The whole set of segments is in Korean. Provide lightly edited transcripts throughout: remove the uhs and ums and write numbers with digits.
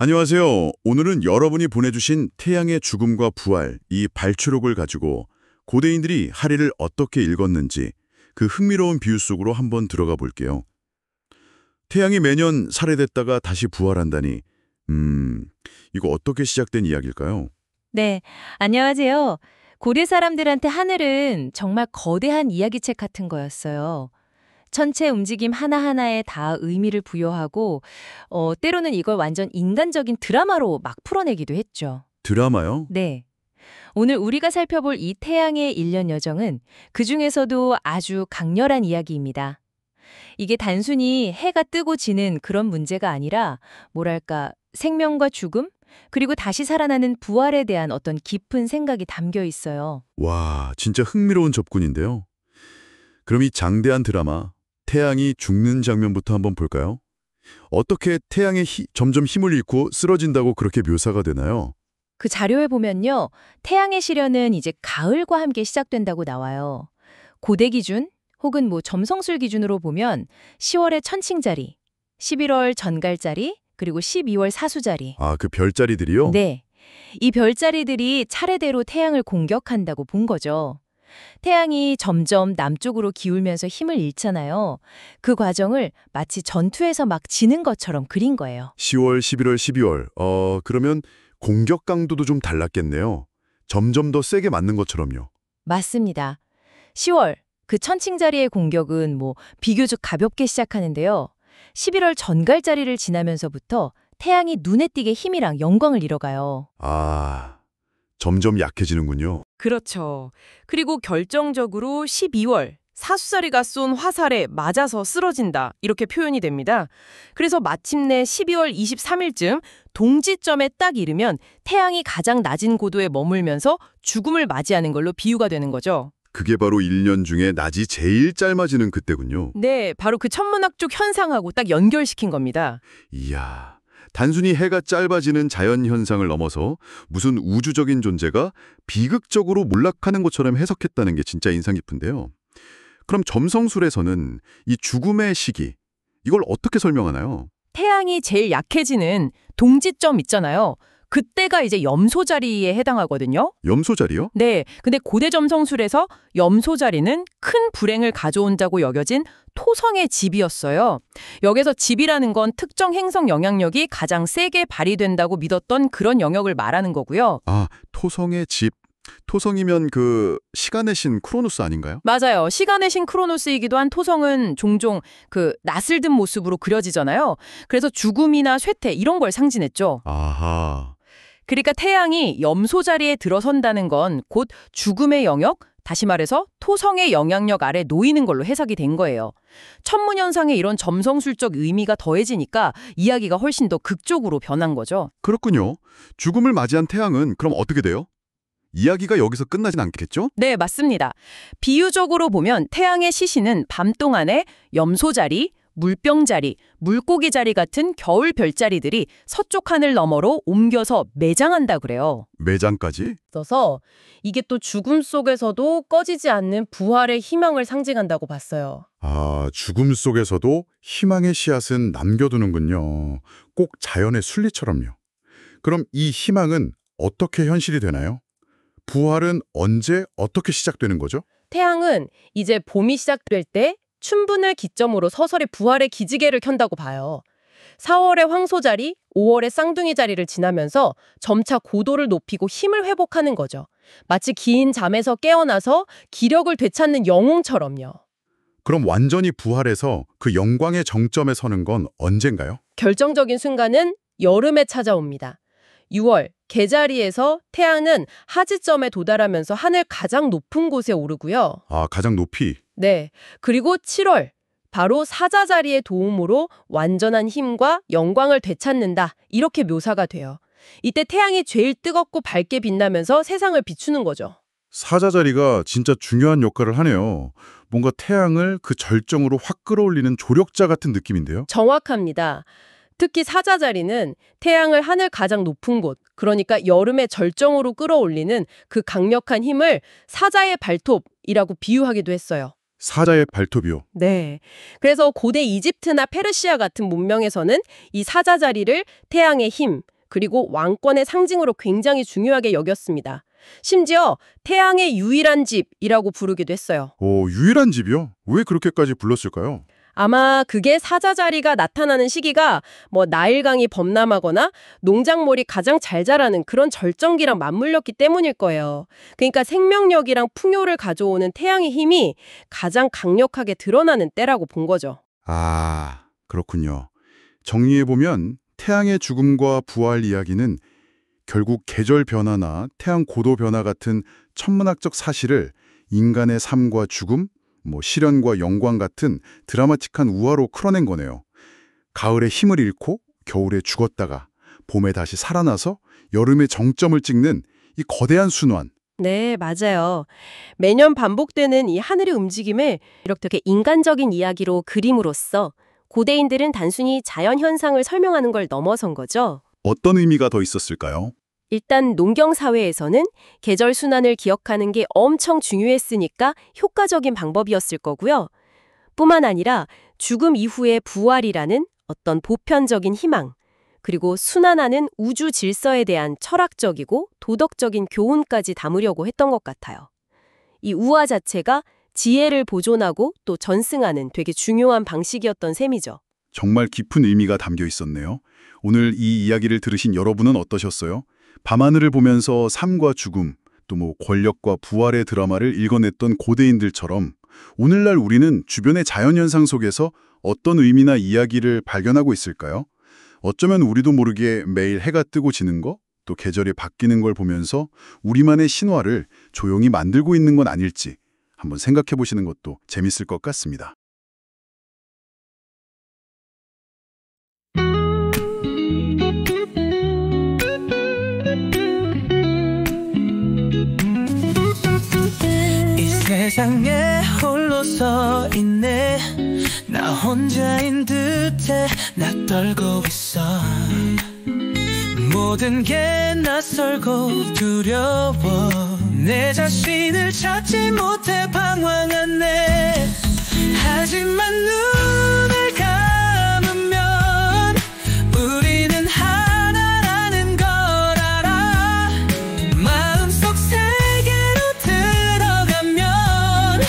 안녕하세요. 오늘은 여러분이 보내주신 태양의 죽음과 부활, 이 발초록을 가지고 고대인들이 하리를 어떻게 읽었는지 그 흥미로운 비유 속으로 한번 들어가 볼게요. 태양이 매년 살해됐다가 다시 부활한다니, 이거 어떻게 시작된 이야기일까요? 네, 안녕하세요. 고대 사람들한테 하늘은 정말 거대한 이야기책 같은 거였어요. 천체 움직임 하나하나에 다 의미를 부여하고, 때로는 이걸 완전 인간적인 드라마로 막 풀어내기도 했죠. 드라마요? 네. 오늘 우리가 살펴볼 이 태양의 일년 여정은 그 중에서도 아주 강렬한 이야기입니다. 이게 단순히 해가 뜨고 지는 그런 문제가 아니라, 뭐랄까, 생명과 죽음? 그리고 다시 살아나는 부활에 대한 어떤 깊은 생각이 담겨 있어요. 와, 진짜 흥미로운 접근인데요. 그럼 이 장대한 드라마, 태양이 죽는 장면부터 한번 볼까요? 어떻게 태양이 점점 힘을 잃고 쓰러진다고 그렇게 묘사가 되나요? 그 자료에 보면요. 태양의 시련은 이제 가을과 함께 시작된다고 나와요. 고대 기준 혹은 점성술 기준으로 보면 10월에 천칭자리, 11월 전갈자리, 그리고 12월 사수자리. 아, 그 별자리들이요? 네. 이 별자리들이 차례대로 태양을 공격한다고 본 거죠. 태양이 점점 남쪽으로 기울면서 힘을 잃잖아요. 그 과정을 마치 전투에서 막 지는 것처럼 그린 거예요. 10월, 11월, 12월. 그러면 공격 강도도 좀 달랐겠네요. 점점 더 세게 맞는 것처럼요. 맞습니다. 10월, 그 천칭자리의 공격은 비교적 가볍게 시작하는데요. 11월 전갈자리를 지나면서부터 태양이 눈에 띄게 힘이랑 영광을 잃어가요. 아, 점점 약해지는군요. 그렇죠. 그리고 결정적으로 12월 사수자리가 쏜 화살에 맞아서 쓰러진다 이렇게 표현이 됩니다. 그래서 마침내 12월 23일쯤 동지점에 딱 이르면 태양이 가장 낮은 고도에 머물면서 죽음을 맞이하는 걸로 비유가 되는 거죠. 그게 바로 1년 중에 낮이 제일 짧아지는 그때군요. 네, 바로 그 천문학적 현상하고 딱 연결시킨 겁니다. 이야, 단순히 해가 짧아지는 자연 현상을 넘어서 무슨 우주적인 존재가 비극적으로 몰락하는 것처럼 해석했다는 게 진짜 인상 깊은데요. 그럼 점성술에서는 이 죽음의 시기, 이걸 어떻게 설명하나요? 태양이 제일 약해지는 동지점 있잖아요. 그때가 이제 염소 자리에 해당하거든요. 염소 자리요? 네, 근데 고대 점성술에서 염소 자리는 큰 불행을 가져온다고 여겨진 토성의 집이었어요. 여기서 집이라는 건 특정 행성 영향력이 가장 세게 발휘된다고 믿었던 그런 영역을 말하는 거고요. 아, 토성의 집. 토성이면 그 시간의 신 크로노스 아닌가요? 맞아요. 시간의 신 크로노스이기도 한 토성은 종종 그 낯을 든 모습으로 그려지잖아요. 그래서 죽음이나 쇠퇴 이런 걸 상징했죠. 아하. 그러니까 태양이 염소 자리에 들어선다는 건 곧 죽음의 영역, 다시 말해서 토성의 영향력 아래 놓이는 걸로 해석이 된 거예요. 천문현상에 이런 점성술적 의미가 더해지니까 이야기가 훨씬 더 극적으로 변한 거죠. 그렇군요. 죽음을 맞이한 태양은 그럼 어떻게 돼요? 이야기가 여기서 끝나진 않겠죠? 네, 맞습니다. 비유적으로 보면 태양의 시신은 밤 동안에 염소 자리, 물병 자리, 물고기 자리 같은 겨울 별자리들이 서쪽 하늘 너머로 옮겨서 매장한다 그래요. 매장까지? 있어서 이게 또 죽음 속에서도 꺼지지 않는 부활의 희망을 상징한다고 봤어요. 아, 죽음 속에서도 희망의 씨앗은 남겨두는군요. 꼭 자연의 순리처럼요. 그럼 이 희망은 어떻게 현실이 되나요? 부활은 언제 어떻게 시작되는 거죠? 태양은 이제 봄이 시작될 때 춘분을 기점으로 서서히 부활의 기지개를 켠다고 봐요. 4월의 황소 자리, 5월의 쌍둥이 자리를 지나면서 점차 고도를 높이고 힘을 회복하는 거죠. 마치 긴 잠에서 깨어나서 기력을 되찾는 영웅처럼요. 그럼 완전히 부활해서 그 영광의 정점에 서는 건 언젠가요? 결정적인 순간은 여름에 찾아옵니다. 6월 개자리에서 태양은 하지점에 도달하면서 하늘 가장 높은 곳에 오르고요. 아, 가장 높이. 네, 그리고 7월 바로 사자자리의 도움으로 완전한 힘과 영광을 되찾는다 이렇게 묘사가 돼요. 이때 태양이 제일 뜨겁고 밝게 빛나면서 세상을 비추는 거죠. 사자자리가 진짜 중요한 역할을 하네요. 뭔가 태양을 그 절정으로 확 끌어올리는 조력자 같은 느낌인데요. 정확합니다. 특히 사자자리는 태양을 하늘 가장 높은 곳, 그러니까 여름의 절정으로 끌어올리는 그 강력한 힘을 사자의 발톱이라고 비유하기도 했어요. 사자의 발톱이요. 네. 그래서 고대 이집트나 페르시아 같은 문명에서는 이 사자 자리를 태양의 힘, 그리고 왕권의 상징으로 굉장히 중요하게 여겼습니다. 심지어 태양의 유일한 집이라고 부르기도 했어요. 오, 유일한 집이요? 왜 그렇게까지 불렀을까요? 아마 그게 사자 자리가 나타나는 시기가 뭐 나일강이 범람하거나 농작물이 가장 잘 자라는 그런 절정기랑 맞물렸기 때문일 거예요. 그러니까 생명력이랑 풍요를 가져오는 태양의 힘이 가장 강력하게 드러나는 때라고 본 거죠. 아, 그렇군요. 정리해보면 태양의 죽음과 부활 이야기는 결국 계절 변화나 태양 고도 변화 같은 천문학적 사실을 인간의 삶과 죽음, 시련과 영광 같은 드라마틱한 우화로 풀어낸 거네요. 가을에 힘을 잃고 겨울에 죽었다가 봄에 다시 살아나서 여름에 정점을 찍는 이 거대한 순환. 네, 맞아요. 매년 반복되는 이 하늘의 움직임을 이렇게 인간적인 이야기로 그림으로써 고대인들은 단순히 자연 현상을 설명하는 걸 넘어선 거죠. 어떤 의미가 더 있었을까요? 일단 농경 사회에서는 계절 순환을 기억하는 게 엄청 중요했으니까 효과적인 방법이었을 거고요. 뿐만 아니라 죽음 이후의 부활이라는 어떤 보편적인 희망, 그리고 순환하는 우주 질서에 대한 철학적이고 도덕적인 교훈까지 담으려고 했던 것 같아요. 이 우화 자체가 지혜를 보존하고 또 전승하는 되게 중요한 방식이었던 셈이죠. 정말 깊은 의미가 담겨 있었네요. 오늘 이 이야기를 들으신 여러분은 어떠셨어요? 밤하늘을 보면서 삶과 죽음, 또 권력과 부활의 드라마를 읽어냈던 고대인들처럼 오늘날 우리는 주변의 자연현상 속에서 어떤 의미나 이야기를 발견하고 있을까요? 어쩌면 우리도 모르게 매일 해가 뜨고 지는 거, 또 계절이 바뀌는 걸 보면서 우리만의 신화를 조용히 만들고 있는 건 아닐지 한번 생각해 보시는 것도 재밌을 것 같습니다. 세상에 홀로 서 있네 나 혼자인 듯해 나 떨고 있어 모든 게 낯설고 두려워 내 자신을 찾지 못해 방황하네 하지만 눈을 감으면 우리는 하나라는 걸 알아 마음속 세계로 들어가면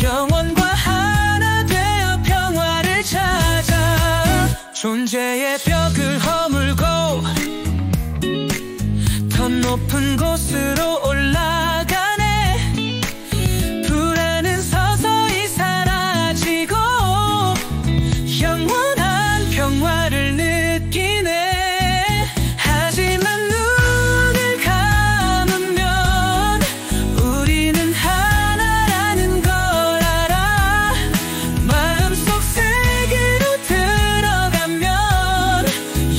영원과 하나 되어 평화를 찾아 존재의 벽을 허물고 더 높은 곳으로 올라가네 불안은 서서히 사라지고 영원한 평화를 느끼네 하지만 눈을 감으면 우리는 하나라는 걸 알아 마음속 세계로 들어가면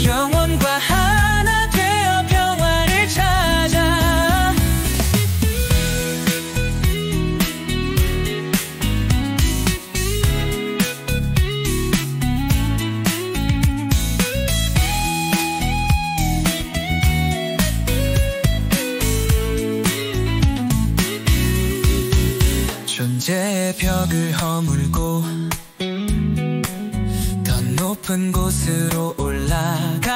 영원과 하나 되어 평화를 찾아 존재의 벽을 허물고 더 높은 곳으로 올라가